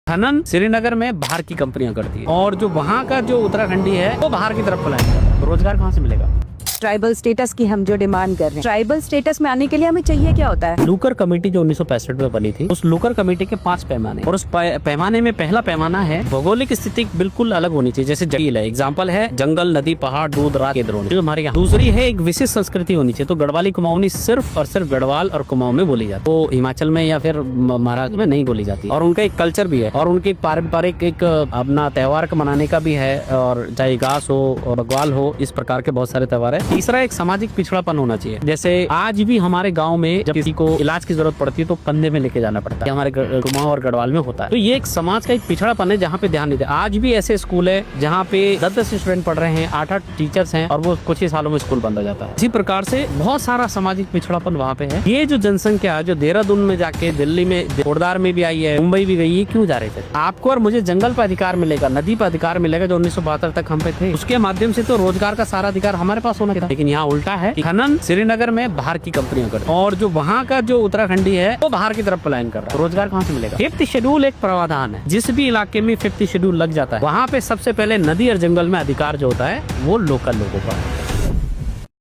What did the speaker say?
खनन श्रीनगर में बाहर की कंपनियां करती है और जो वहाँ का जो उत्तराखंडी है वो बाहर की तरफ पलायन कर रहा है। तो रोजगार कहाँ से मिलेगा? ट्राइबल स्टेटस की हम जो डिमांड कर रहे हैं, ट्राइबल स्टेटस में आने के लिए हमें चाहिए क्या होता है? लूकर कमेटी जो 1965 में बनी थी, उस लूकर कमेटी के 5 पैमाने और उस पैमाने में पहला पैमाना है भौगोलिक स्थिति बिल्कुल अलग होनी चाहिए। जैसे जंगल है, एग्जाम्पल है जंगल, नदी, पहाड़, दूध, रात के द्रोण जो हमारे यहाँ। दूसरी है एक विशेष संस्कृति होनी चाहिए। तो गढ़वाली कुमाऊनी सिर्फ और सिर्फ गढ़वाल और कुमाऊं में बोली जाती है, वो हिमाचल में या फिर महाराष्ट्र में नहीं बोली जाती। और उनका एक कल्चर भी है और उनके पारंपरिक एक अपना त्योहार मनाने का भी है, और चाहे गास हो और बग्वाल हो, इस प्रकार के बहुत सारे त्योहार है। तीसरा एक सामाजिक पिछड़ापन होना चाहिए। जैसे आज भी हमारे गांव में जब किसी को इलाज की जरूरत पड़ती है तो कंधे में लेके जाना पड़ता है, हमारे कुमाऊं और गढ़वाल में होता है। तो ये एक समाज का एक पिछड़ापन है जहाँ पे ध्यान नहीं देता। आज भी ऐसे स्कूल है जहाँ पे 10-10 स्टूडेंट पढ़ रहे हैं, 8-8 टीचर्स हैं और वो कुछ ही सालों में स्कूल बंद हो जाता है। इसी प्रकार से बहुत सारा सामाजिक पिछड़ापन वहाँ पे है। ये जो जनसंख्या जो देहरादून में जाके, दिल्ली में कोटद्वार में भी आई है, मुंबई भी गई है, क्यों जा रहे थे? आपको और मुझे जंगल पर अधिकार मिलेगा, नदी पर अधिकार मिलेगा जो 1972 तक हम पे थे। उसके माध्यम से तो रोजगार का सारा अधिकार हमारे पास होना चाहिए। लेकिन यहाँ उल्टा है, खनन श्रीनगर में बाहर की कंपनियां करती है और जो वहाँ का जो उत्तराखंडी है वो बाहर की तरफ पलायन कर रहा है। रोजगार कहाँ से मिलेगा? 5th शेड्यूल एक प्रावधान है। जिस भी इलाके में 5th शेड्यूल लग जाता है वहाँ पे सबसे पहले नदी और जंगल में अधिकार जो होता है वो लोकल लोगों का है।